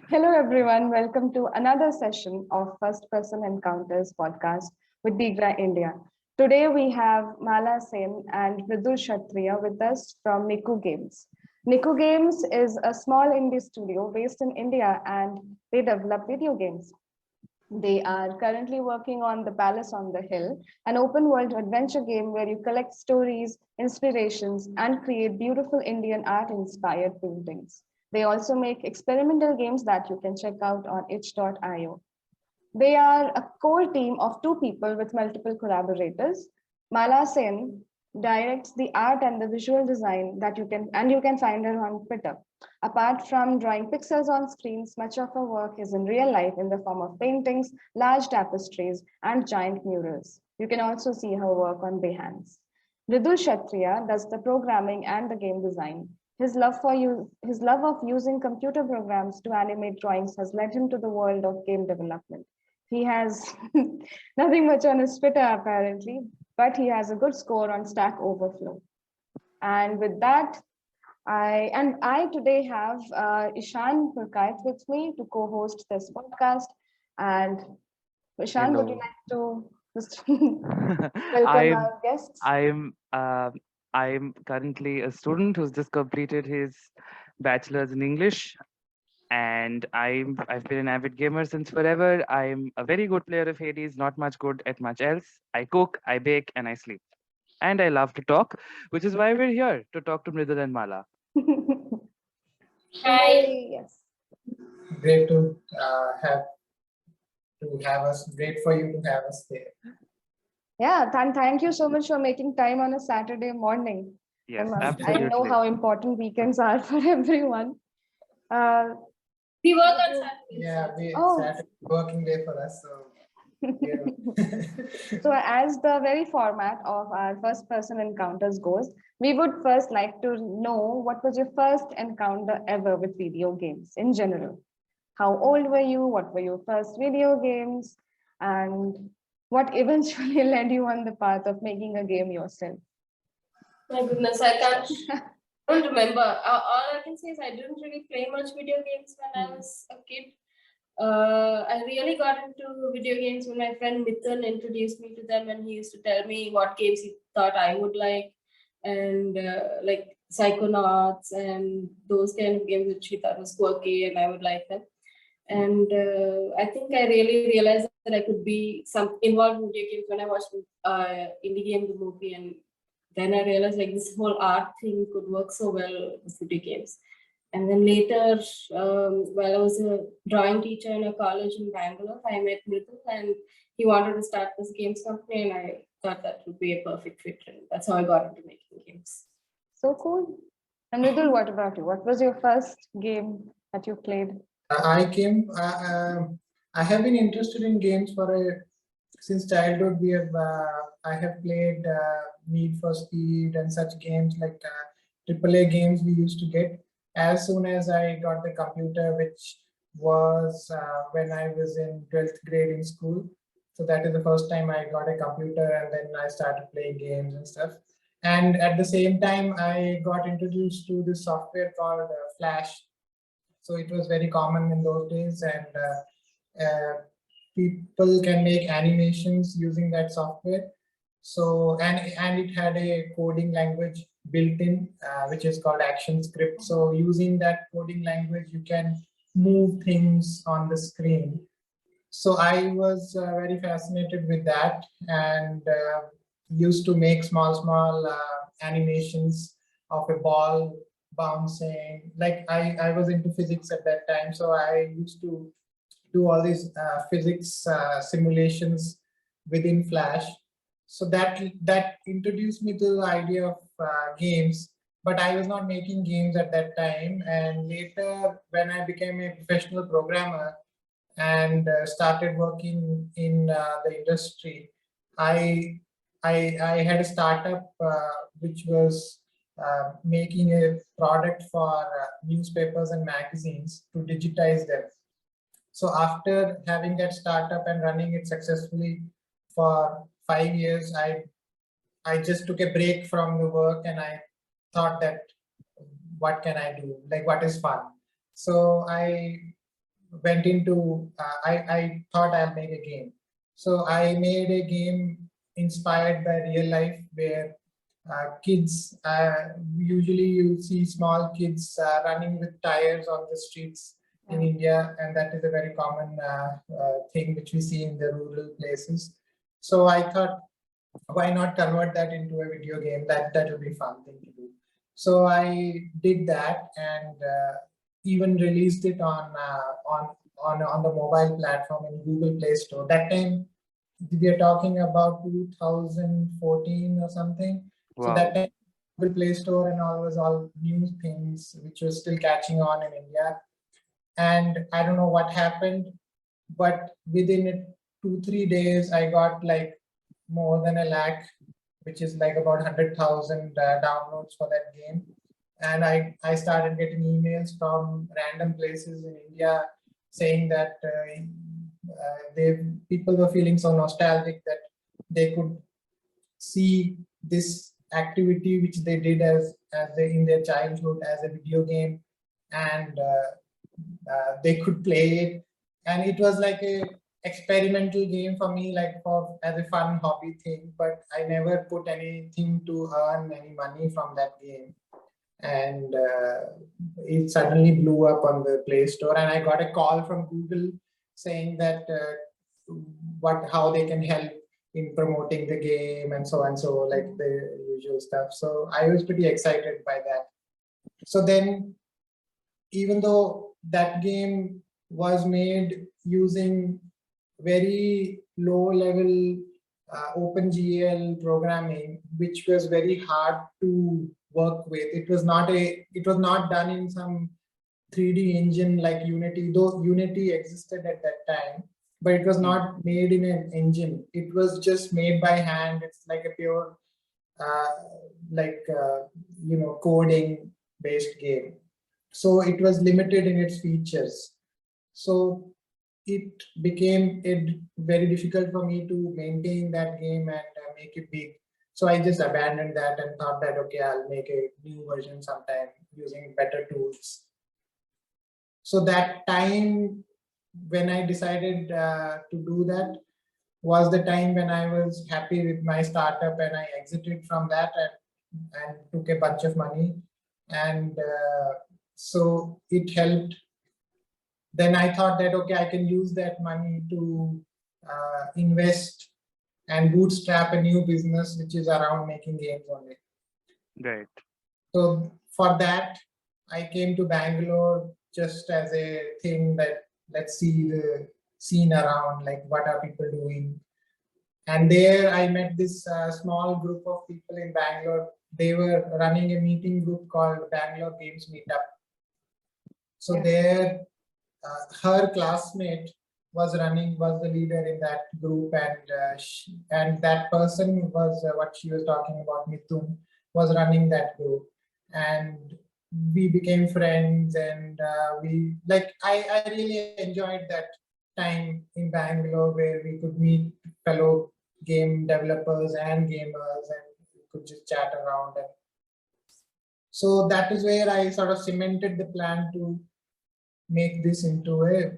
Hello, everyone. Welcome to another session of First Person Encounters podcast with Digra India. Today, we have Mala Sen and Mridul Kshatriya with us from Niku Games. Niku Games is a small indie studio based in India and they develop video games. They are currently working on The Palace on the Hill, an open world adventure game where you collect stories, inspirations, and create beautiful Indian art inspired paintings. They also make experimental games that you can check out on itch.io. They are a core team of two people with multiple collaborators. Mala Sen directs the art and the visual design that you can find her on Twitter. Apart from drawing pixels on screens, much of her work is in real life in the form of paintings, large tapestries, and giant murals. You can also see her work on Behance. Mridul Kshatriya does the programming and the game design. His love of using computer programs to animate drawings has led him to the world of game development. He has nothing much on his Twitter apparently, but he has a good score on Stack Overflow. And with that, I today have Ishan Purkait with me to co-host this podcast. And Ishan, would you Hello. like to just welcome I'm our guests? I'm I'm currently a student who's just completed his bachelor's in English, and I've been an avid gamer since forever. I'm a very good player of Hades, not much good at much else. I cook, I bake, and I sleep. And I love to talk, which is why we're here to talk to Mridul and Mala. Hi. Yes. Great to have us. Great for you to have us there. Yeah, thank you so much for making time on a Saturday morning. Yes, I know absolutely. how important weekends are for everyone. Uh, We work on Mridul- Saturdays. Yeah, oh, Saturday working day for us. So So, as the very format of our first person encounters goes, we would first like to know what was your first encounter ever with video games in general? How old were you? What were your first video games? And what eventually led you on the path of making a game yourself? My goodness, I can't. I don't remember. All I can say is I didn't really play much video games when I was a kid. I really got into video games when my friend Mithun introduced me to them, and he used to tell me what games he thought I would like, and like Psychonauts and those kind of games which he thought was quirky, and I would like them. And I think I really realized that I could be some involved in video games when I watched Indie Game the movie, and then I realized like this whole art thing could work so well with video games. And then later, while I was a drawing teacher in a college in Bangalore, I met Mridul and he wanted to start this games company, and I thought that would be a perfect fit. And that's how I got into making games. So cool. And Mridul, what about you? What was your first game that you played? I came. I have been interested in games for a since childhood. I have played Need for Speed and such games like AAA games we used to get as soon as I got the computer, which was when I was in 12th grade in school. So that is the first time I got a computer, and then I started playing games and stuff. And at the same time, I got introduced to this software called Flash. So it was very common in those days, and people can make animations using that software. So and it had a coding language built in, which is called ActionScript. So using that coding language, you can move things on the screen. So I was very fascinated with that, and used to make small animations of a ball bouncing. Like I was into physics at that time, so I used to do all these physics simulations within Flash. So that introduced me to the idea of games, but I was not making games at that time. And later, when I became a professional programmer and started working in the industry, I, I had a startup which was making a product for newspapers and magazines to digitize them. So after having that startup and running it successfully for 5 years, I just took a break from the work, and I thought that what can I do? Like, what is fun? So I went into, I thought I'll make a game. So I made a game inspired by real life where kids, usually you see small kids running with tires on the streets in India, and that is a very common thing which we see in the rural places. So I thought, why not convert that into a video game? That will be a fun thing to do. So I did that, and even released it on the mobile platform in Google Play Store. That time we are talking about 2014 or something. So that Wow. time Google Play Store and all was all new things which was still catching on in India. And I don't know what happened, but within 2-3 days, I got like more than 1 lakh, which is like about 100,000 downloads for that game. And I started getting emails from random places in India saying that people were feeling so nostalgic that they could see this activity which they did in their childhood as a video game, and they could play it. And it was like a experimental game for me, like as a fun hobby thing, but I never put anything to earn any money from that game. And it suddenly blew up on the Play Store, and I got a call from Google saying that how they can help in promoting the game and so and so, like the usual stuff. So I was pretty excited by that. So then, even though that game was made using very low level OpenGL programming, which was very hard to work with. It was not done in some 3D engine like Unity, though Unity existed at that time, but it was not made in an engine. It was just made by hand. It's like a pure coding based game. So it was limited in its features. So it became very difficult for me to maintain that game and make it big. So I just abandoned that and thought that, okay, I'll make a new version sometime using better tools. So that time when I decided to do that was the time when I was happy with my startup, and I exited from that and took a bunch of money. And so it helped. Then I thought that, okay, I can use that money to invest and bootstrap a new business, which is around making games only. Right. So for that, I came to Bangalore just as a thing that let's see the scene around, like what are people doing. And there I met this small group of people in Bangalore. They were running a meeting group called Bangalore Games Meetup. So there, her classmate was the leader in that group, and that person was what she was talking about, Mithun, was running that group. And we became friends, and I really enjoyed that time in Bangalore where we could meet fellow game developers and gamers, and we could just chat around. And so that is where I sort of cemented the plan to make this into a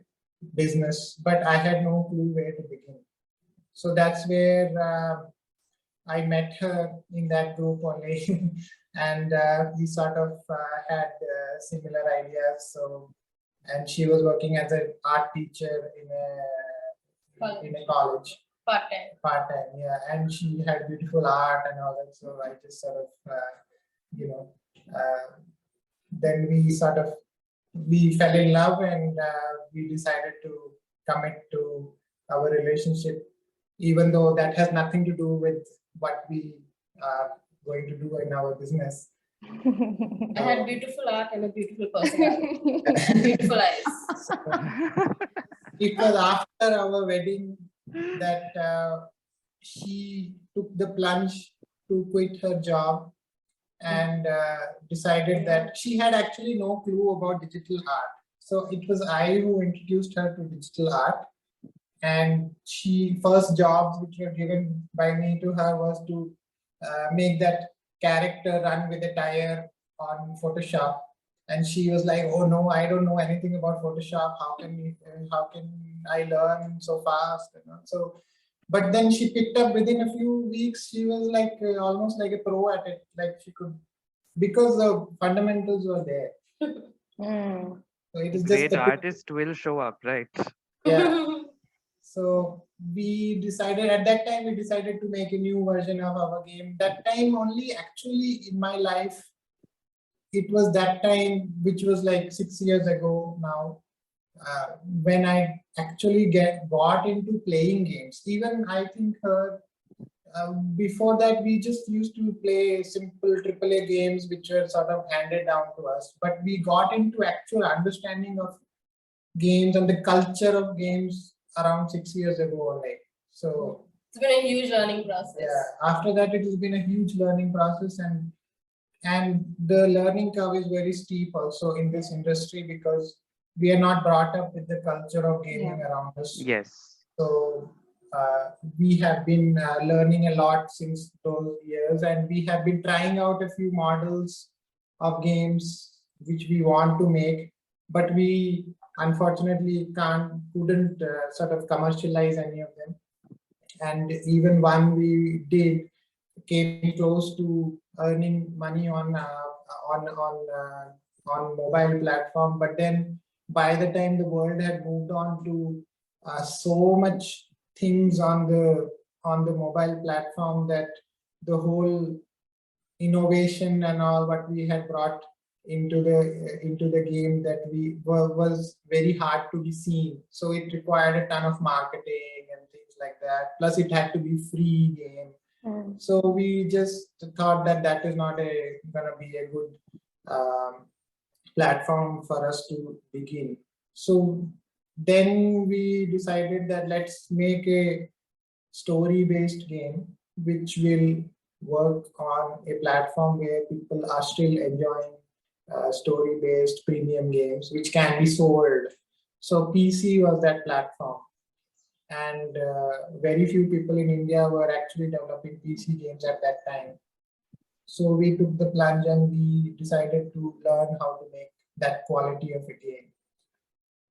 business, but I had no clue where to begin. So that's where I met her in that group only, and we sort of had similar ideas. So, and she was working as an art teacher in a college. Part-time, yeah. And she had beautiful art and all that. So I just sort of, then we fell in love, and we decided to commit to our relationship, even though that has nothing to do with what we are going to do in our business. I had beautiful art and a beautiful personality. Beautiful eyes. It was after our wedding that she took the plunge to quit her job and decided that she had actually no clue about digital art. So it was I who introduced her to digital art. And first jobs which were given by me to her was to make that character run with a tire on Photoshop. And she was like, "Oh no, I don't know anything about Photoshop. How can I learn so fast?" So, but then she picked up within a few weeks. She was like almost like a pro at it. Like she could, because the fundamentals were there. Mm. So it is just Great the artist will show up, right? yeah. So we decided at that time, we decided to make a new version of our game. That time only, actually, in my life, it was that time, which was like 6 years ago now, when I actually got into playing games. Even I think before that, we just used to play simple AAA games, which were sort of handed down to us. But we got into actual understanding of games and the culture of games around 6 years ago only. So It's been a huge learning process. yeah, after that it has been a huge learning process, and the learning curve is very steep also in this industry, because we are not brought up with the culture of gaming around us. Yes. So we have been learning a lot since those years, and we have been trying out a few models of games which we want to make, but we unfortunately couldn't sort of commercialize any of them. And even one we did came close to earning money on on mobile platform, but then by the time the world had moved on to so much things on the mobile platform, that the whole innovation and all what we had brought into the game that was very hard to be seen. So it required a ton of marketing and things like that. Plus, it had to be free game. Mm. So we just thought that that is not gonna be a good platform for us to begin. So then we decided that let's make a story-based game which will work on a platform where people are still enjoying story-based premium games which can be sold. So PC was that platform, and very few people in India were actually developing PC games at that time. So we took the plunge and we decided to learn how to make that quality of a game.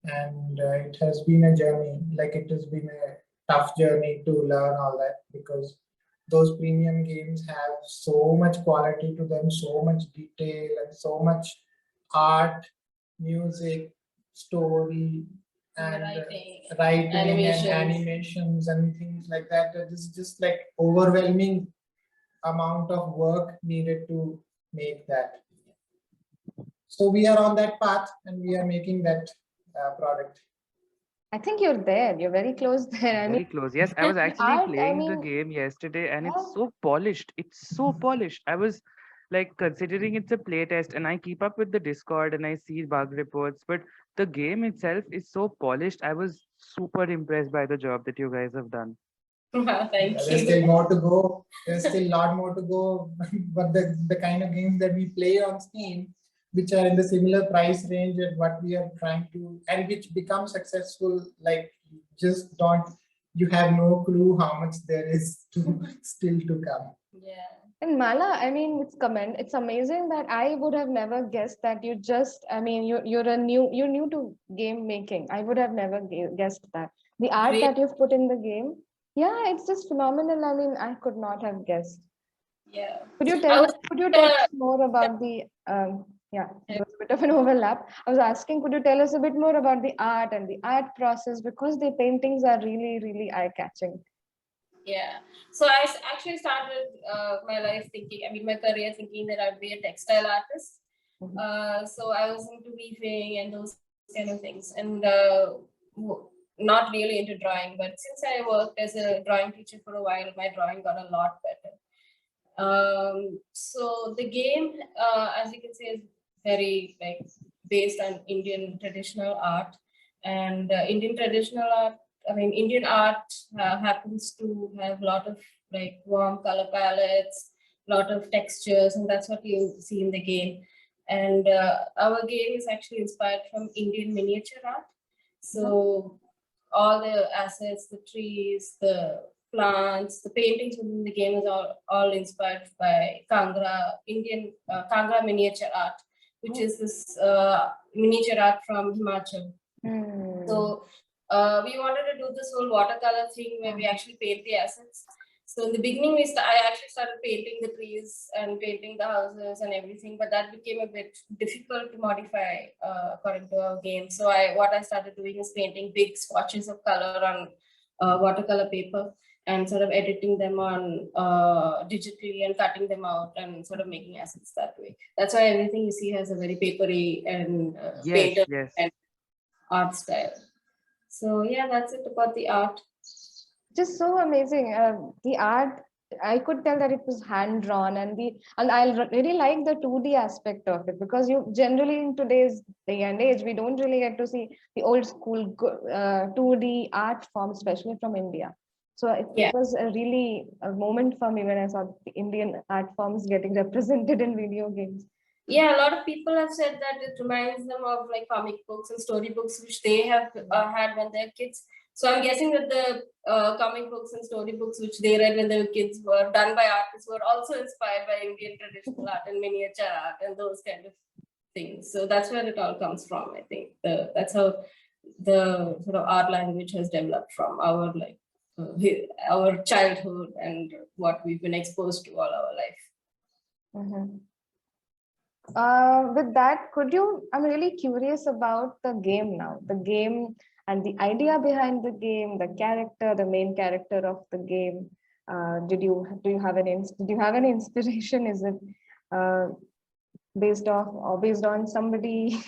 And it has been a journey, like it has been a tough journey to learn all that, because those premium games have so much quality to them, so much detail and so much art, music, story, and writing and animations and things like that. It is just like overwhelming amount of work needed to make that. So we are on that path and we are making that product. I think you're there. You're very close there. I Very mean, close. Yes, I was actually art, I playing the mean, game yesterday and yeah. it's so polished. It's so polished. I was like considering it's a play test and I keep up with the Discord and I see bug reports, but the game itself is so polished. I was super impressed by the job that you guys have done. Wow, thank There's you. still more to go. There's still a lot more to go. But the kind of games that we play on Steam, which are in the similar price range at what we are trying to, and which become successful, like just don't, you have no clue how much there is to still to come. Yeah. And Mala, I mean, it's amazing that I would have never guessed that you just, I mean, you're new to game making. I would have never guessed that. The art Great. that you've put in the game, yeah, it's just phenomenal. I mean, I could not have guessed. Yeah. Could you I tell was, us more about the yeah, there was a bit of an overlap. I was asking, could you tell us a bit more about the art and the art process, because the paintings are really, really eye-catching. Yeah. So I actually started my life thinking, I mean, my career thinking that I'd be a textile artist. So I was into weaving and those kind of things, and not really into drawing. But since I worked as a drawing teacher for a while, my drawing got a lot better. So the game, as you can see, is very like based on Indian traditional art, and Indian traditional art. I mean, Indian art happens to have a lot of like warm color palettes, lot of textures, and that's what you see in the game. And our game is actually inspired from Indian miniature art. So all the assets, the trees, the plants, the paintings within the game is all inspired by Kangra, Indian Kangra miniature art. which is this miniature art from Himachal. So we wanted to do this whole watercolor thing where we actually paint the assets. So in the beginning, I actually started painting the trees and painting the houses and everything, but that became a bit difficult to modify according to our game. So what I started doing is painting big swatches of color on watercolor paper and sort of editing them on digitally and cutting them out and sort of making assets that way. That's why everything you see has a very papery and Yes, painted yes. and art style. So yeah, that's it about the art. Just so amazing. The art, I could tell that it was hand drawn, and really like the 2D aspect of it, because you generally in today's day and age we don't really get to see the old school 2D art form, especially from India. So it was really a moment for me when I saw the Indian art forms getting represented in video games. Yeah, a lot of people have said that it reminds them of like comic books and storybooks which they have had when they're kids. So I'm guessing that the comic books and storybooks which they read when they were kids were done by artists were also inspired by Indian traditional art and miniature art and those kind of things. So that's where it all comes from. I think that's how the sort of art language has developed from our our childhood and what we've been exposed to all our life. With that, I'm really curious about the game now. The game and the idea behind the game, the main character of the game. Did you have any inspiration? Is it based on somebody?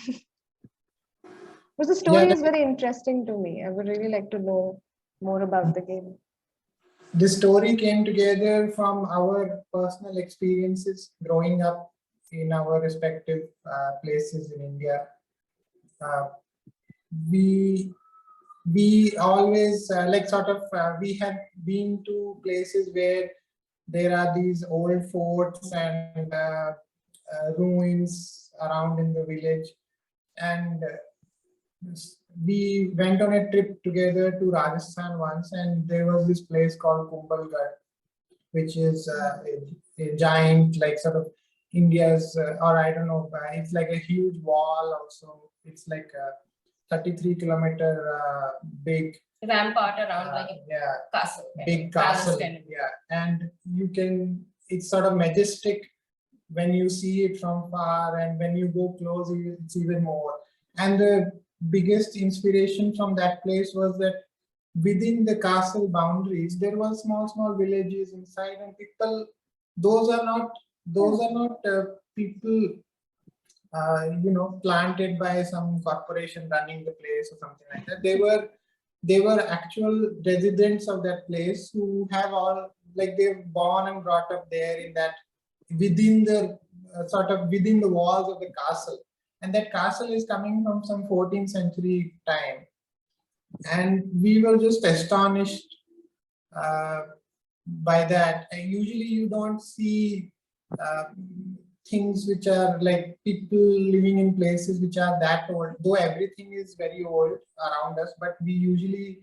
Because the story is very interesting to me. I would really like to know more about the game. The story came together from our personal experiences growing up in our respective places in India. We always we had been to places where there are these old forts and ruins around in the village, and we went on a trip together to Rajasthan once, and there was this place called Kumbhalgarh, which is a giant, like sort of India's, or I don't know, it's like a huge wall also. It's like a 33-kilometer big rampart around like a castle. Big castle. Yeah, and it's sort of majestic when you see it from far, and when you go close, it's even more. And the biggest inspiration from that place was that within the castle boundaries there were small villages inside, and people, those are not people planted by some corporation running the place or something like that. They were actual residents of that place who have all, like, they're born and brought up there in that, within the within the walls of the castle. And that castle is coming from some 14th century time. And we were just astonished by that. And usually you don't see things which are like people living in places which are that old, though everything is very old around us, but we usually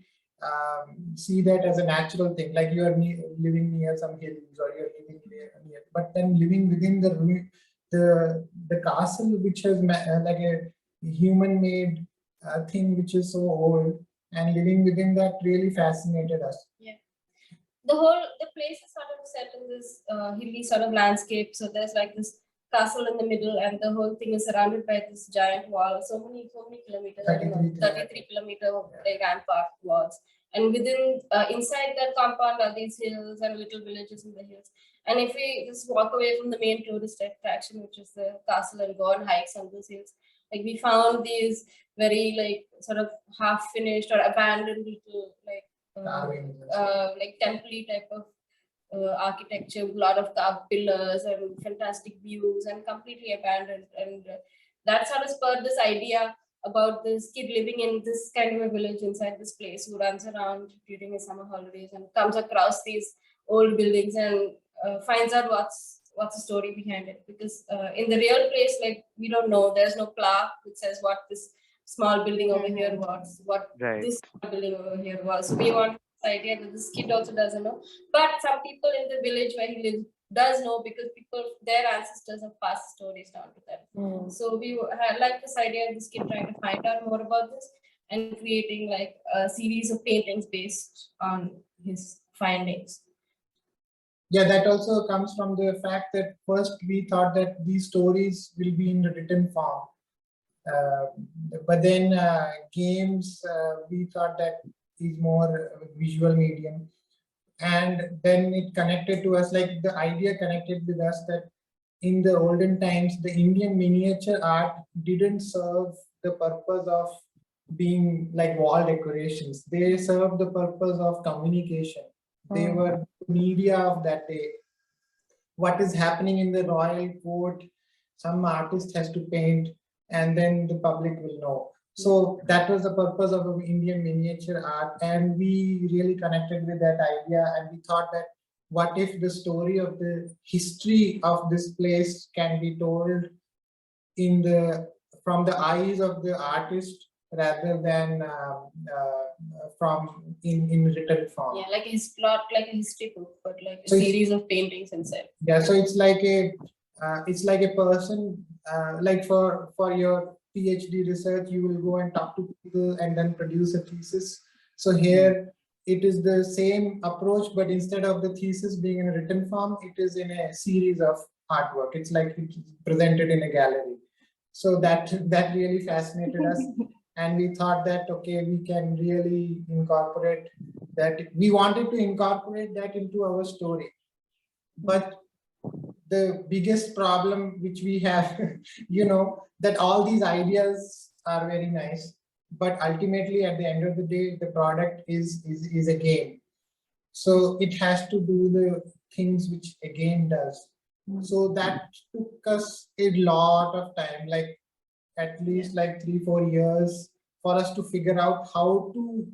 see that as a natural thing, like you are living near some hills, or you're living near, but then living within the castle, which has like a human-made thing which is so old, and living within that really fascinated us. Yeah, the place is sort of set in this hilly sort of landscape. So there's like this castle in the middle, and the whole thing is surrounded by this giant wall. So many kilometers, 33 kilometer like rampart walls. And within inside that compound are these hills and little villages in the hills. And if we just walk away from the main tourist attraction, which is the castle, and go on hikes on those hills, like we found these very like sort of half finished or abandoned little like temple type of architecture, a lot of carved pillars and fantastic views, and completely abandoned. And that sort of spurred this idea about this kid living in this kind of a village inside this place, who runs around during his summer holidays and comes across these old buildings and finds out what's the story behind it. Because in the real place, like, we don't know, there's no plaque which says what this small building over here was, what this small building over here was. So we want this idea that this kid also doesn't know, but some people in the village where he lives does know because their ancestors have passed stories down to them. So we had like this idea of this kid trying to find out more about this and creating like a series of paintings based on his findings. Yeah, that also comes from the fact that first we thought that these stories will be in the written form. But then games, we thought that is more visual medium. And then it connected to us, like the idea connected with us that in the olden times, the Indian miniature art didn't serve the purpose of being like wall decorations. They served the purpose of communication. They were media of that day. What is happening in the royal court, some artist has to paint, and then the public will know. So that was the purpose of Indian miniature art, and we really connected with that idea. And we thought that what if the story of the history of this place can be told in from the eyes of the artist rather than from in written form. Yeah, like his plot, like a history book, but like a series of paintings inside. Yeah, so it's like a person, like for your PhD research, you will go and talk to people and then produce a thesis. So here it is the same approach, but instead of the thesis being in a written form, it is in a series of artwork. It's like it's presented in a gallery. So that really fascinated us. And we thought that, okay, we can really incorporate that. We wanted to incorporate that into our story. But the biggest problem which we have, that all these ideas are very nice, but ultimately at the end of the day, the product is a game. So it has to do the things which a game does. So that took us a lot of time, like at least like 3-4 years for us to figure out how to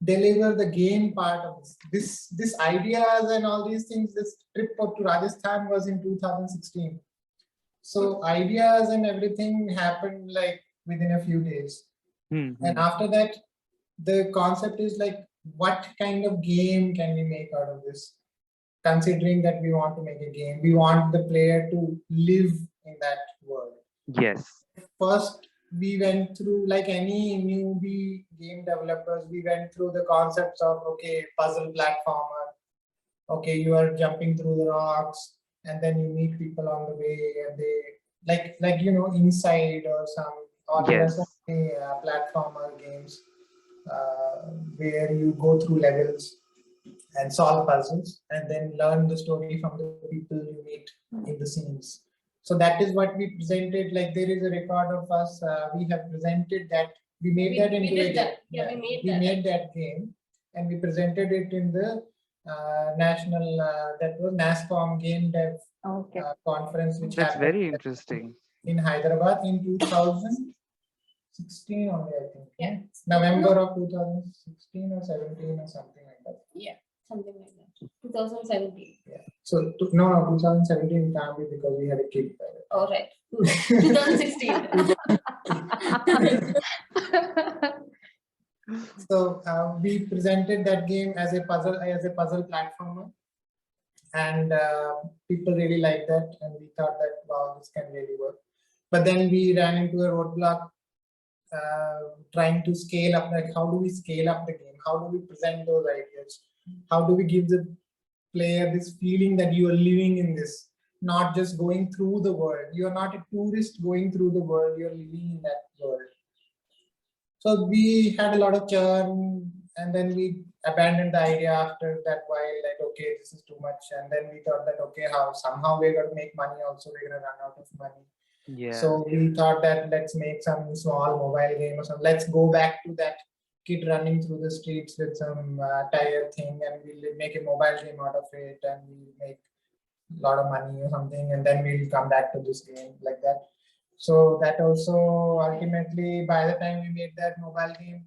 deliver the game part of this ideas and all these things. This trip up to Rajasthan was in 2016. So ideas and everything happened like within a few days. And after that, the concept is like, what kind of game can we make out of this? Considering that we want to make a game, we want the player to live in that world. Yes. First, we went through, like any newbie game developers, we went through the concepts of, okay, puzzle platformer. Okay, you are jumping through the rocks, and then you meet people on the way, and they Inside or some, or there are so many platformer games where you go through levels and solve puzzles, and then learn the story from the people you meet in the scenes. So that is what we presented. Like there is a record of us. We have presented that. We made that into a game. Yeah, we made that game, and we presented it in the national that was NASCOM Game Dev conference, which That's happened very interesting in Hyderabad in 2016 only, I think. Yeah. November of 2016 or 17 or something like that. Yeah, something like that. 2017. Yeah. So no, 2017 can't be because we had a kid. All right. 2016. So we presented that game as a puzzle platformer, and people really liked that, and we thought that, wow, this can really work. But then we ran into a roadblock trying to scale up. Like, how do we scale up the game? How do we present those ideas? How do we give the player this feeling that you are living in this, not just going through the world? You are not a tourist going through the world, you're living in that world. So we had a lot of churn, and then we abandoned the idea after that while, like, okay, this is too much. And then we thought that, okay, somehow we're going to make money also, we're going to run out of money. Yeah. So we thought that let's make some small mobile game or something. Let's go back to that kid running through the streets with some tire thing, and we'll make a mobile game out of it, and we'll make a lot of money or something, and then we'll come back to this game like that. So that also ultimately, by the time we made that mobile game,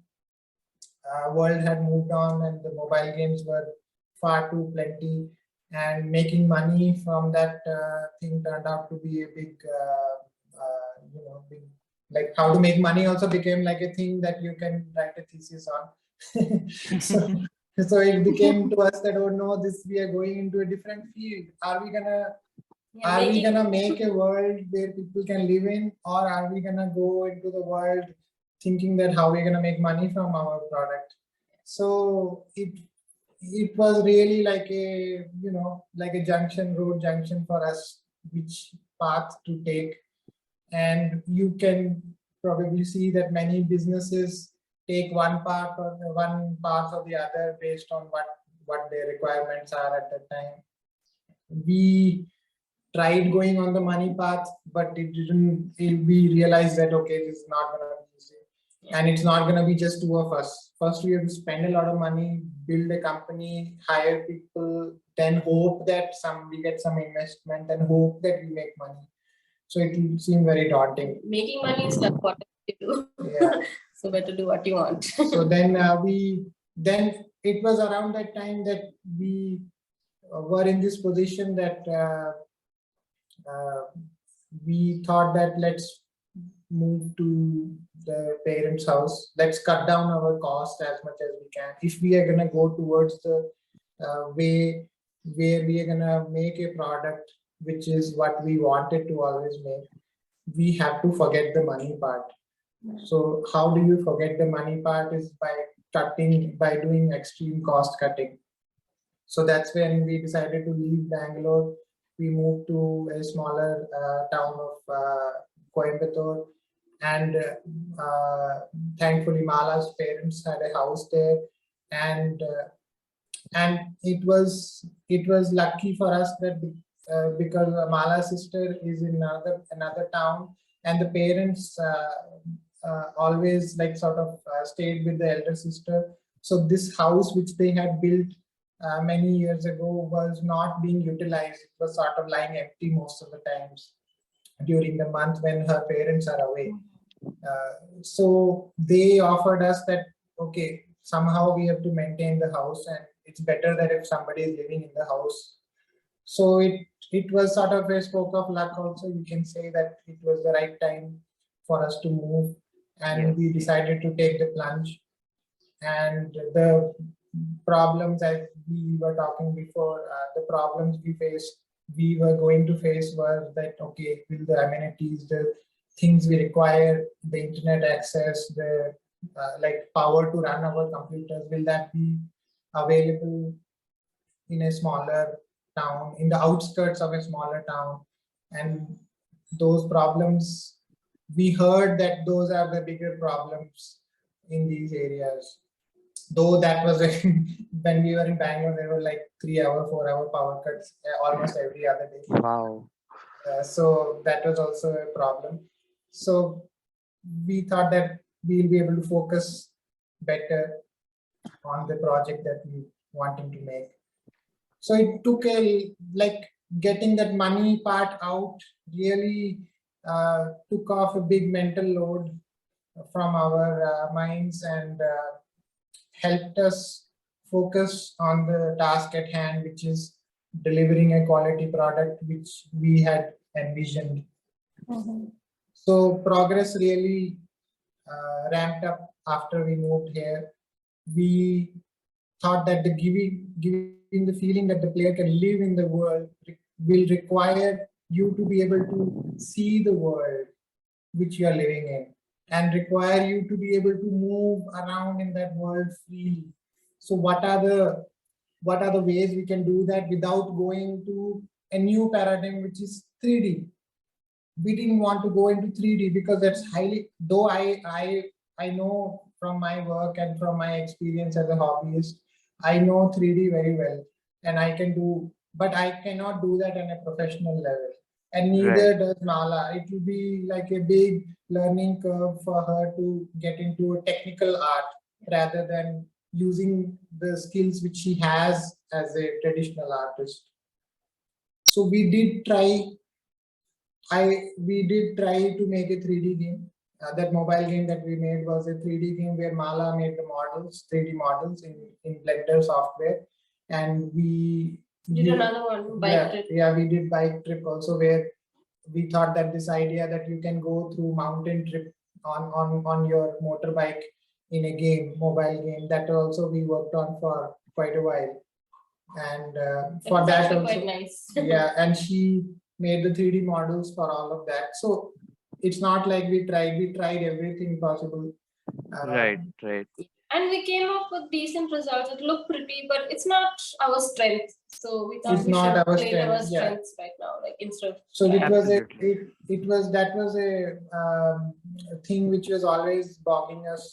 world had moved on, and the mobile games were far too plenty, and making money from that thing turned out to be a big, like how to make money also became like a thing that you can write a thesis on. So So it became to us that, oh no, this we are going into a different field. Are we gonna make a world where people can live in, or are we gonna go into the world thinking that how we're gonna make money from our product? So it was really like a, like a road junction for us, which path to take. And you can probably see that many businesses take one path or the other based on what their requirements are at that time. We tried going on the money path, but we realized that, okay, this is not going to be easy. And it's not going to be just two of us. First, we have to spend a lot of money, build a company, hire people, then hope that we get some investment, and hope that we make money. So it seemed very daunting. Making money is not what you do. Yeah. So better do what you want. So then it was around that time that we were in this position that we thought that let's move to the parents' house. Let's cut down our cost as much as we can. If we are going to go towards the way where we are going to make a product, which is what we wanted to always make, we have to forget the money part. So how do you forget the money part is by doing extreme cost cutting. So that's when we decided to leave Bangalore. We moved to a smaller town of Coimbatore, and thankfully Mala's parents had a house there, and it was lucky for us that because Mala's sister is in another town, and the parents always stayed with the elder sister. So this house which they had built many years ago was not being utilized. It was sort of lying empty most of the times during the month when her parents are away. So they offered us that, okay, somehow we have to maintain the house, and it's better that if somebody is living in the house. So it was sort of a stroke of luck also. You can say that it was the right time for us to move, and we decided to take the plunge. And the problems, as we were talking before, the problems we were going to face were that, okay, will the amenities, the things we require, the internet access, the like power to run our computers, will that be available in a smaller town, in the outskirts of a smaller town? And those problems, we heard that those are the bigger problems in these areas. Though that was when we were in Bangalore, there were like 3-hour, 4-hour power cuts almost every other day. Wow. So that was also a problem. So we thought that we'll be able to focus better on the project that we wanting to make. So it took getting that money part out really took off a big mental load from our minds, and helped us focus on the task at hand, which is delivering a quality product which we had envisioned. So progress really ramped up after we moved here. We thought that the giving the feeling that the player can live in the world will require you to be able to see the world which you are living in, and require you to be able to move around in that world freely. So what are the ways we can do that without going to a new paradigm, which is 3D? We didn't want to go into 3D because that's highly, though I know from my work and from my experience as a hobbyist, I know 3D very well, and I can do, but I cannot do that on a professional level. And neither does Mala. It will be like a big learning curve for her to get into a technical art rather than using the skills which she has as a traditional artist. So we did try to make a 3D game. That mobile game that we made was a 3D game where Mala made the models, 3D models in Blender software, and we did another one, bike trip. Yeah, we did bike trip also, where we thought that this idea that you can go through mountain trip on your motorbike in a game, mobile game, that also we worked on for quite a while. And for It's that actually also, quite nice. yeah, and she made the 3D models for all of that. So it's not like we tried everything possible. Right, right. And we came up with decent results. It looked pretty, but it's not our strength. So we thought It's we not should our play our strength, yeah. strengths right now, like instead of So it trying. was Absolutely. that was a thing which was always bogging us,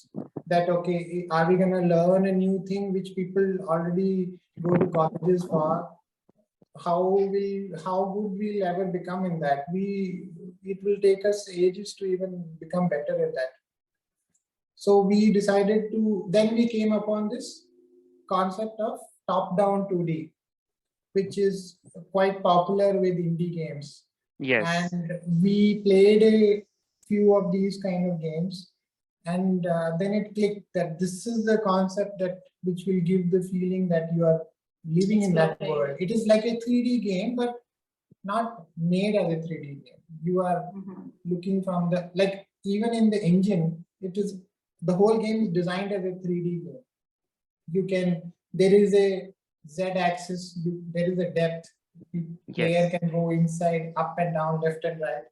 that okay, are we gonna learn a new thing which people already go to colleges for? How good we'll ever become in that? It will take us ages to even become better at that. So we decided to, then we came upon this concept of top-down 2D, which is quite popular with indie games. Yes. And we played a few of these kind of games, and then it clicked that this is the concept that which will give the feeling that you are living in that Exploring. world. It is like a 3D game, but not made as a 3D game. You are looking from the, like, even in the engine, it is, the whole game is designed as a 3D game. You can, there is a z-axis, there is a depth. The player Yes. can go inside, up and down, left and right,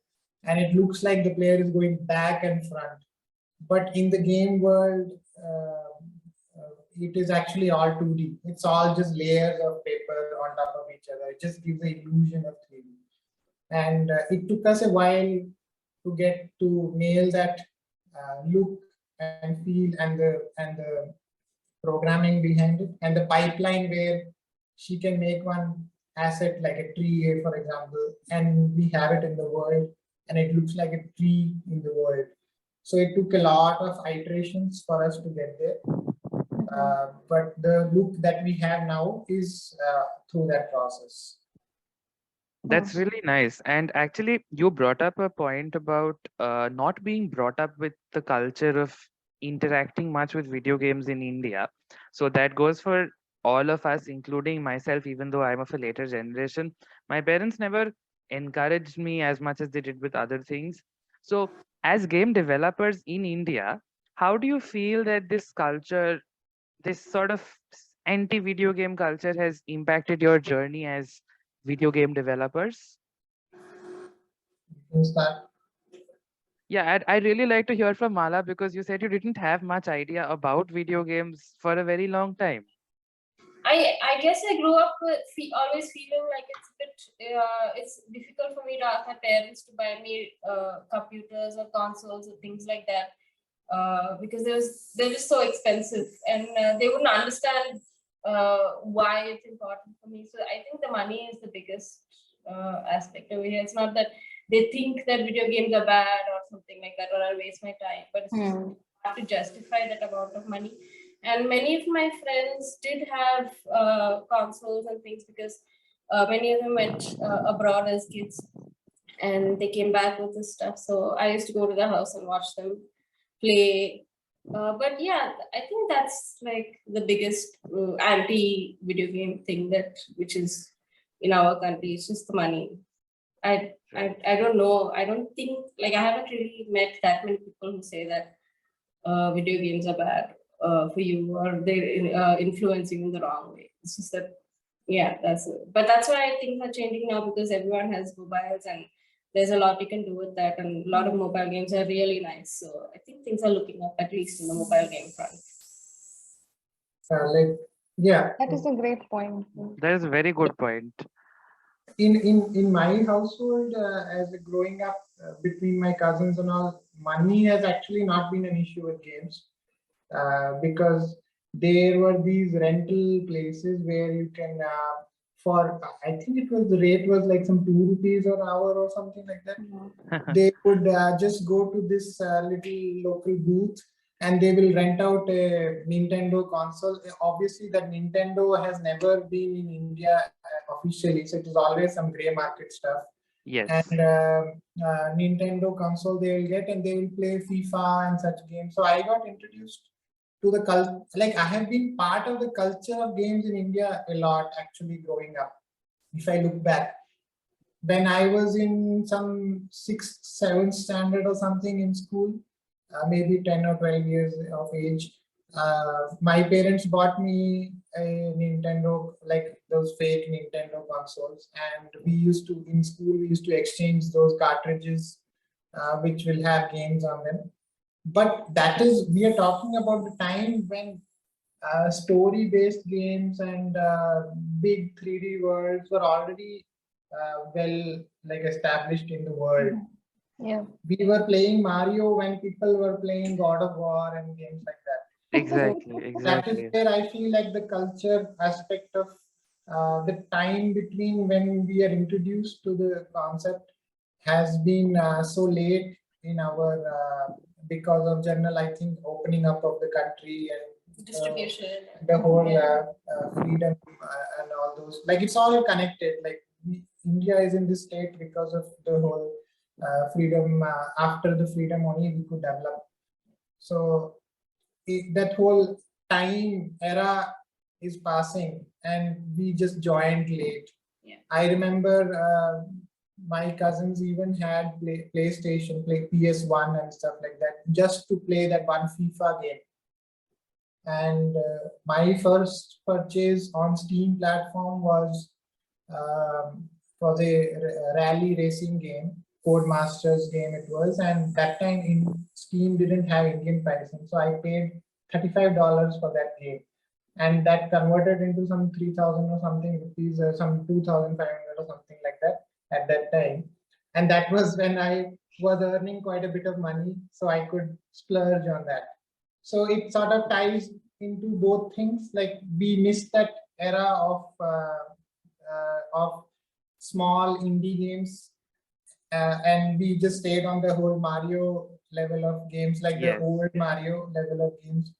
and it looks like the player is going back and front. But in the game world, it is actually all 2D. It's all just layers of paper on top of each other. It just gives the illusion of 3D. And it took us a while to get to nail that look and feel, and the programming behind it, and the pipeline where she can make one asset like a tree, for example, and we have it in the world, and it looks like a tree in the world. So it took a lot of iterations for us to get there. But the look that we have now is through that process. That's really nice. And actually, you brought up a point about not being brought up with the culture of interacting much with video games in India. So that goes for all of us, including myself, even though I'm of a later generation. My parents never encouraged me as much as they did with other things. So, as game developers in India, how do you feel that this culture, this sort of anti-video game culture, has impacted your journey as video game developers? You can start. Yeah, I'd really like to hear from Mala, because you said you didn't have much idea about video games for a very long time. I guess I grew up with always feeling like it's a bit it's difficult for me to ask my parents to buy me computers or consoles or things like that because they're just so expensive, and they wouldn't understand why it's important for me. So I think the money is the biggest aspect over here. It's not that they think that video games are bad or something like that, or I'll waste my time, but it's just hard to justify that amount of money. And many of my friends did have consoles and things because many of them went abroad as kids and they came back with this stuff. So I used to go to the house and watch them play. But yeah, I think that's like the biggest anti-video game thing which is in our country. It's just the money. I don't know. I don't think, like, I haven't really met that many people who say that video games are bad for you, or they influence you in the wrong way. It's just that, yeah, that's it. But that's why things are changing now, because everyone has mobiles and there's a lot you can do with that, and a lot of mobile games are really nice. So I think things are looking up, at least in the mobile game front. Yeah, That is a great point. That is a very good point. in my household, as a growing up between my cousins and all, money has actually not been an issue with games, because there were these rental places where you can for, I think it was, the rate was like some 2 rupees an hour or something like that. They would just go to this little local booth and they will rent out a Nintendo console. Obviously, that Nintendo has never been in India officially, so it is always some gray market stuff. Yes. And Nintendo console they will get, and they will play FIFA and such games. So I got introduced to the culture. Like, I have been part of the culture of games in India a lot, actually, growing up. If I look back, when I was in some 6th, 7th standard or something in school, maybe 10 or 12 years of age, my parents bought me a Nintendo, like those fake Nintendo consoles, and we used to, in school, we used to exchange those cartridges, which will have games on them. But that is, we are talking about the time when story-based games and big 3D worlds were already well, like established in the world. Yeah. We were playing Mario when people were playing God of War and games like that. Exactly, That is exactly. where I feel like the culture aspect of the time between when we are introduced to the concept has been so late in our because of general, I think, opening up of the country and Distribution. the whole freedom and all those. Like it's all connected. Like India is in this state because of the whole freedom. After the freedom, only we could develop. So that whole time era is passing and we just joined late. Yeah. I remember my cousins even had PlayStation, PS1 and stuff like that, just to play that one FIFA game. And my first purchase on Steam platform was for the rally racing game, Codemasters game it was, and that time in Steam didn't have Indian pricing, so I paid $35 for that game, and that converted into some 3,000 or something rupees, or some 2,500 or something like that at that time, and that was when I was earning quite a bit of money, so I could splurge on that. So it sort of ties into both things. Like we missed that era of small indie games, and we just stayed on the whole Mario level of games, like the Yes. old Mario level of games.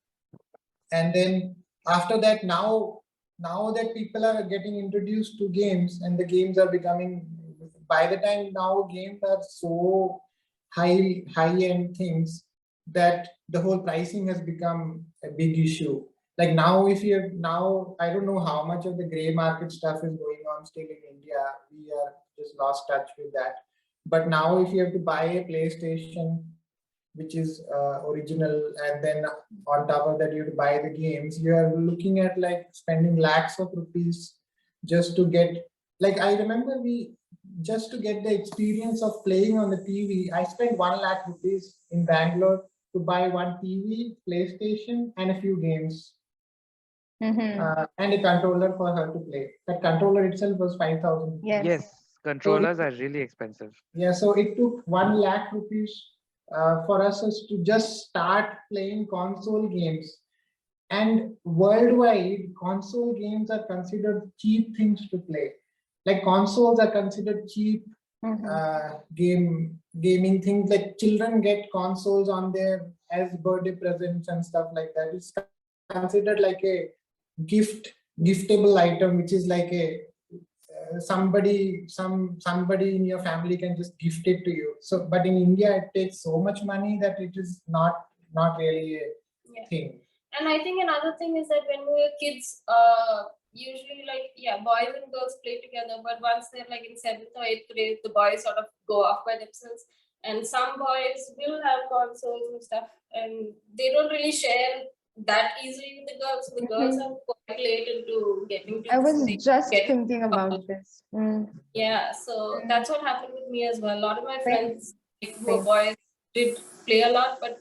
And then after that, now that people are getting introduced to games and the games are becoming, by the time now games are so high end things that the whole pricing has become a big issue. Like now, if you now, I don't know how much of the gray market stuff is going on still in India. We are just lost touch with that. But now, if you have to buy a PlayStation, which is original, and then on top of that you have to buy the games, you are looking at like spending lakhs of rupees just to get, like I remember we, just to get the experience of playing on the TV, I spent 1 lakh rupees in Bangalore to buy one TV, PlayStation, and a few games. And a controller for her to play. That controller itself was 5,000. Yes. Yes, controllers are really expensive. Yeah, so it took 1 lakh rupees for us to just start playing console games. And worldwide, console games are considered cheap things to play. Like consoles are considered cheap gaming things. Like children get consoles on their as birthday presents and stuff like that. It's considered like a giftable item, which is like a somebody in your family can just gift it to you. So but in India it takes so much money that it is not really a thing. And I think another thing is that when we were kids, usually boys and girls play together, but once they're like in 7th or 8th grade, the boys sort of go off by themselves, and some boys will have consoles and stuff, and they don't really share that easily with the girls. So the girls are quite late into getting to I was just thinking about this. Yeah, so that's what happened with me as well. A lot of my Same. friends who were boys did play a lot, but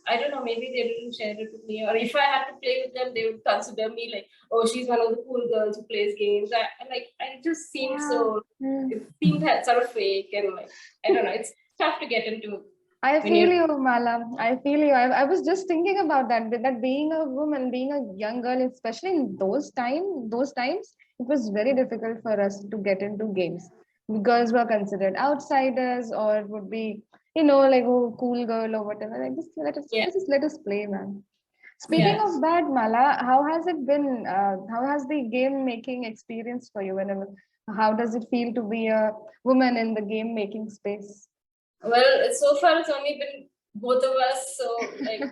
I don't know, maybe they didn't share it with me, or if I had to play with them, they would consider me like, oh, she's one of the cool girls who plays games. I just seemed so, it seemed sort of fake, and like, I don't know, it's tough to get into. I feel you, Mala. I feel you. I was just thinking about that being a woman, being a young girl, especially in those times, it was very difficult for us to get into games. Girls were considered outsiders or would be, like, oh, cool girl or whatever. Like, just let us play, man. Speaking of that, Mala, how has it been? How has the game making experience for you? How does it feel to be a woman in the game making space? Well, so far it's only been both of us, so like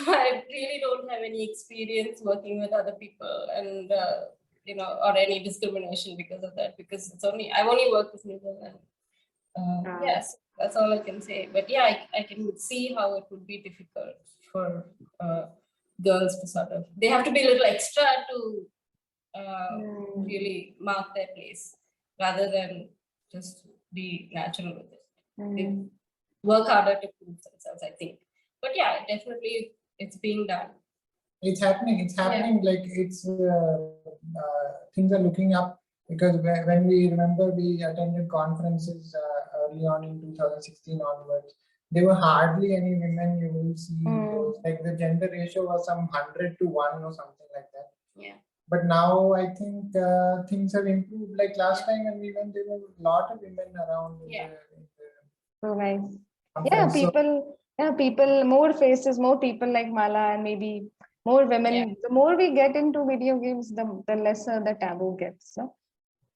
I really don't have any experience working with other people, and or any discrimination because of that. Because I've only worked with Mridul, and yes, that's all I can say. But yeah, I can see how it would be difficult for girls to sort of, they have to be a little extra to Mm. really mark their place rather than just be natural with it. Mm. Work harder to prove themselves, I think. But yeah, definitely it's being done. It's happening. It's happening. Like things are looking up, because when we remember, we attended conferences early on in 2016 onwards. There were hardly any women you will see. Those, like the gender ratio was some 100 to 1 or something like that. Yeah. But now I think things have improved. Like last time when we went, there were a lot of women around. Yeah. So nice. Yeah, Conference. So, people, more faces, more people like Mala, and maybe more women. Yeah. The more we get into video games, the lesser the taboo gets. So.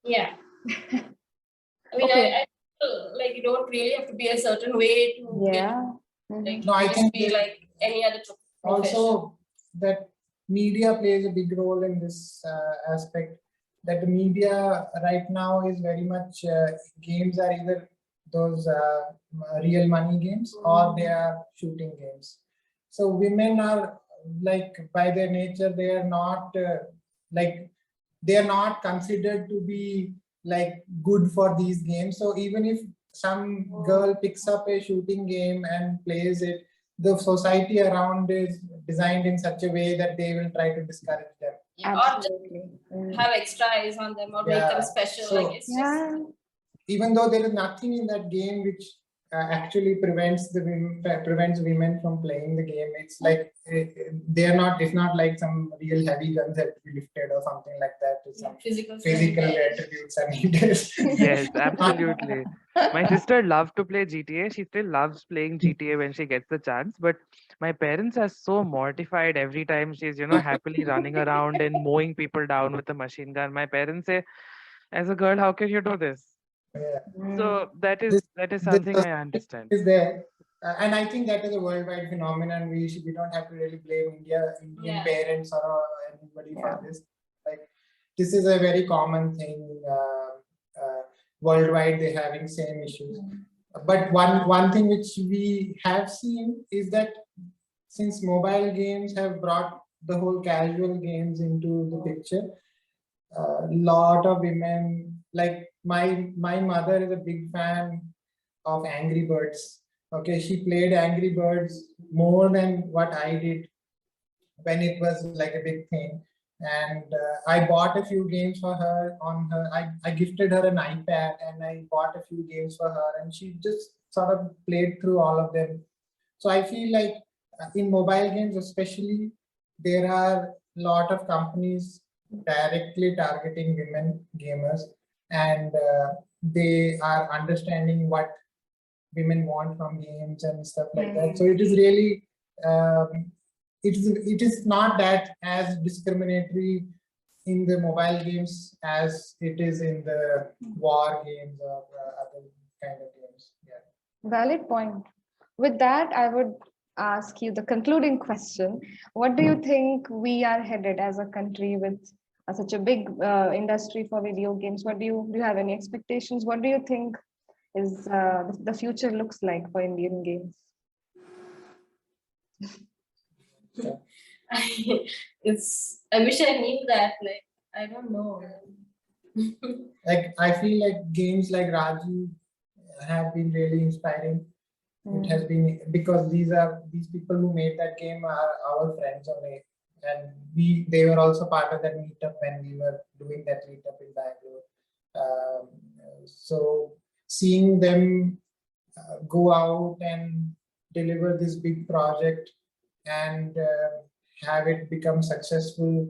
Yeah. I mean, Okay. I feel like you don't really have to be a certain way to get, Yeah. like, No, I just think be that- like any other profession. also that media plays a big role in this aspect. That the media right now is very much games are either those real money games or they are shooting games. So women are, like, by their nature, they are not like, they are not considered to be like good for these games. So even if some girl picks up a shooting game and plays it, the society around is designed in such a way that they will try to discourage them. Yeah, or just Absolutely. Mm. have extra eyes on them or make Yeah. them special. So- like it's just Yeah. Even though there is nothing in that game which actually prevents women from playing the game, it's like they're not. It's not like some real heavy guns have to be lifted or something like that. Some physical physical strength. attributes are needed. Yes, absolutely. My sister loved to play GTA. She still loves playing GTA when she gets the chance. But my parents are so mortified every time she's, happily running around and mowing people down with a machine gun. My parents say, as a girl, how can you do this? Yeah. So that is This something I understand. is there. And I think that is a worldwide phenomenon. We don't have to really blame Indian Yeah. parents or anybody Yeah. for this. Like, this is a very common thing worldwide. They're having same issues. But one thing which we have seen is that since mobile games have brought the whole casual games into the picture, a lot of women, like my mother is a big fan of Angry Birds. Okay, she played Angry Birds more than what I did when it was like a big thing. And I bought a few games for her on her. I gifted her an iPad and I bought a few games for her, and she just sort of played through all of them. So I feel like in mobile games, especially, there are a lot of companies directly targeting women gamers, and they are understanding what women want from games and stuff like that. So it is really, it is not that as discriminatory in the mobile games as it is in the war games or other kind of games. Yeah. Valid point. With that, I would ask you the concluding question. What do you think we are headed as a country with such a big industry for video games? What do you have any expectations? What do you think is the future looks like for Indian games? I wish I knew that. Like, I don't know. Like, I feel like games like Raji have been really inspiring. It has been because these people who made that game are our friends only, and they were also part of that meetup when we were doing that meetup in Bangalore. So seeing them go out and deliver this big project and have it become successful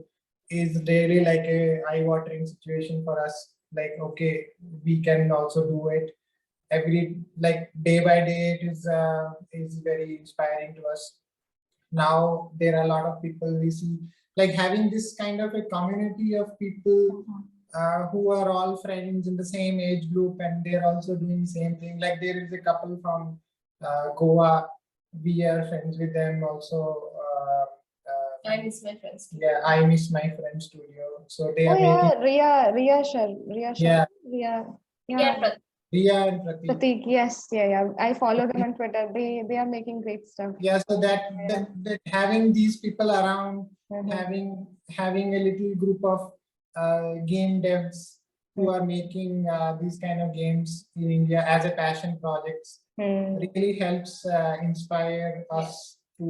is really like a eye-watering situation for us. Like, okay, we can also do it. Like day by day, it is very inspiring to us. Now there are a lot of people we see, like having this kind of a community of people who are all friends in the same age group, and they're also doing the same thing. Like there is a couple from Goa. We are friends with them also. I miss my friends. Yeah, I miss my friend studio. So they Oh are making. yeah, Ria, Yeah. yeah. Yeah, but Riya and Pratik. Pratik, yes, yeah. I follow them on Twitter. They are making great stuff. Yeah, so that having these people around, Mhm. having a little group of game devs who are making these kind of games in India as a passion projects really helps inspire us to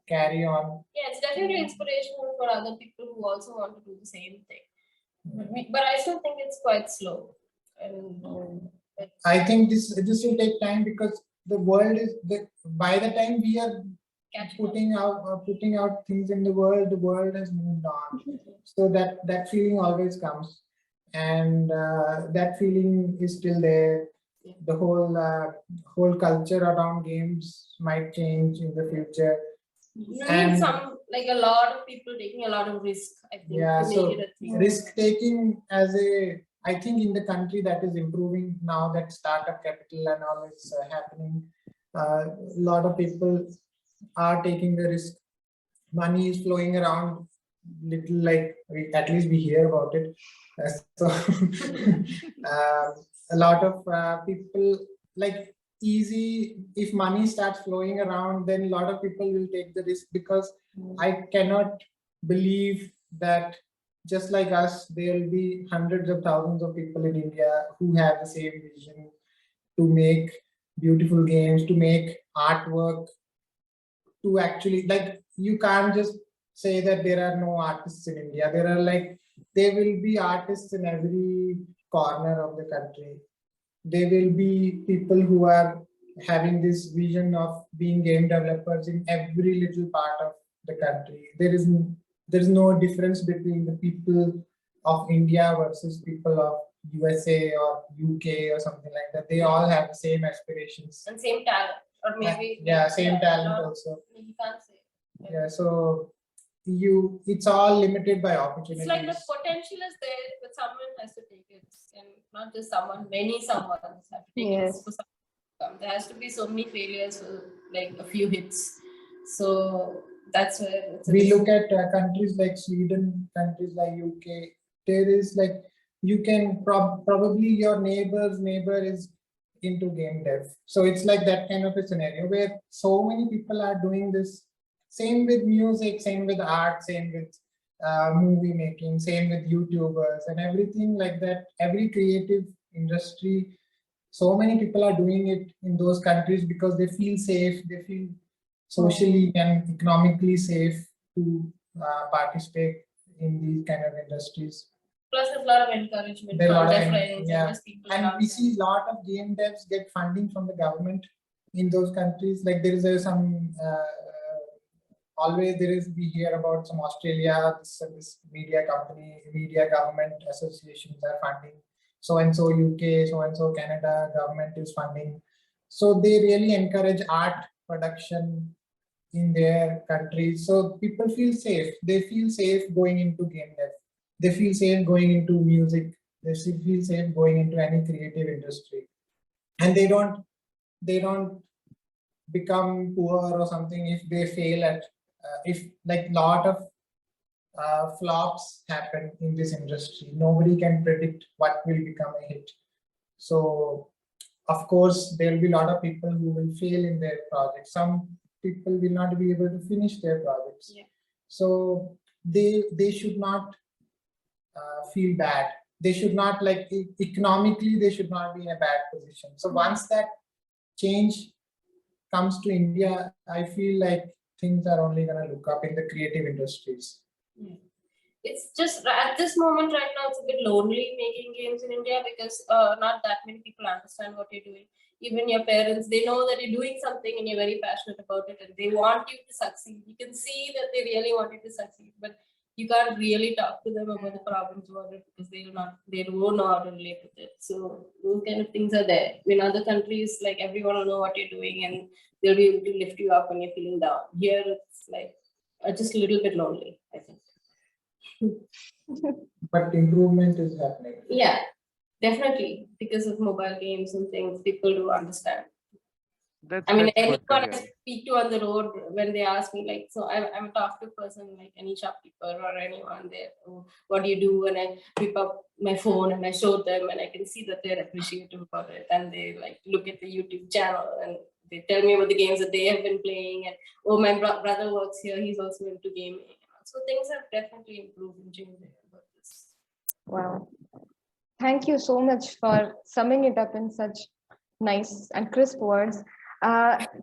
carry on. Yeah, it's definitely inspirational for other people who also want to do the same thing. But I still think it's quite slow. And I think this will take time because the world is by the time we are putting out things in the world has moved on. So that feeling always comes, and that feeling is still there. The whole culture around games might change in the future. And like a lot of people taking a lot of risk, I think, Yeah, to make so it a thing. risk taking I think in the country that is improving now, that startup capital and all is happening. A lot of people are taking the risk. Money is flowing around little, like at least we hear about it. So a lot of people, like, easy, if money starts flowing around, then a lot of people will take the risk, because I cannot believe that just like us, there will be hundreds of thousands of people in India who have the same vision to make beautiful games, to make artwork, to actually, like, you can't just say that there are no artists in India. There will be artists in every corner of the country. There will be people who are having this vision of being game developers in every little part of the country. There is no difference between the people of India versus people of USA or UK or something like that. They all have the same aspirations and same talent, or maybe same talent also. You can't say. Yeah, so it's all limited by opportunities. It's like the potential is there, but someone has to take it, and not just someone, many someone's have to take it. For there has to be so many failures for like a few hits. So that's where we look at countries like Sweden, countries like UK. There is, like, you can probably your neighbor's neighbor is into game dev. So it's like that kind of a scenario where so many people are doing this. Same with music, same with art, same with movie making, same with YouTubers and everything like that. Every creative industry, so many people are doing it in those countries because they feel safe, they feel socially and economically safe to participate in these kind of industries. Plus, there's a lot of encouragement from their friends and just people. And we see a lot of game devs get funding from the government in those countries. Like there is some always we hear about some Australia, this media company, media government associations are funding. So and so UK, so and so Canada government is funding. So they really encourage art production in their countries. So people feel safe. They feel safe going into game dev. They feel safe going into music. They feel safe going into any creative industry. And they don't become poor or something if they fail at if like lot of flops happen in this industry. Nobody can predict what will become a hit. So of course there will be a lot of people who will fail in their projects. Some people will not be able to finish their projects. So they should not feel bad. They should not, like, economically they should not be in a bad position. So once that change comes to India, I feel like things are only going to look up in the creative industries. It's just at this moment right now, it's a bit lonely making games in India because not that many people understand what you're doing. Even your parents, they know that you're doing something and you're very passionate about it and they want you to succeed. You can see that they really want you to succeed, but you can't really talk to them about the problems about it because they won't know how to relate with it. So those kind of things are there. In other countries, like, everyone will know what you're doing and they'll be able to lift you up when you're feeling down. Here it's like just a little bit lonely, I think. But improvement is happening. Yeah, definitely. Because of mobile games and things, people do understand. That's I mean, that's good to anyone I hear. speak to on the road when they ask me, like, so I'm a talkative person, like any shopkeeper or anyone there. "Oh, what do you do?" And I whip up my phone and I show them, and I can see that they're appreciative about it, and they like look at the YouTube channel and they tell me about the games that they have been playing, and oh, my brother works here; he's also into gaming. So things have definitely improved and changed about this. Wow. Thank you so much for summing it up in such nice and crisp words.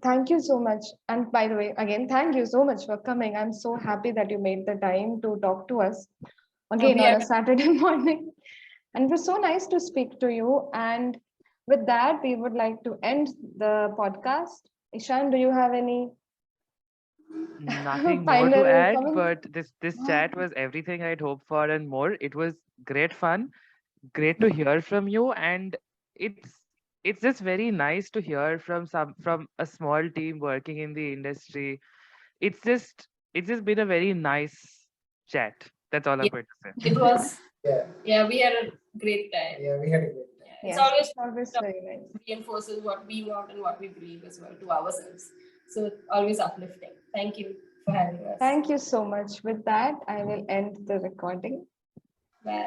Thank you so much. And by the way, again, thank you so much for coming. I'm so happy that you made the time to talk to us again We on are a Saturday morning. And it was so nice to speak to you. And with that, we would like to end the podcast. Ishan, do you have any Nothing more to final add, comments? but this chat was everything I'd hoped for and more. It was great fun, great to hear from you, and it's just very nice to hear from a small team working in the industry. It's just been a very nice chat. That's all I'm Yeah, going to say. it was. Yeah, Yeah, we had a great time. yeah, we had a great time. It's Yes, always it's always very nice. reinforces what we want and what we believe as well to ourselves. So always uplifting. Thank you for having us. Thank you so much. With that, I will end the recording. Bye.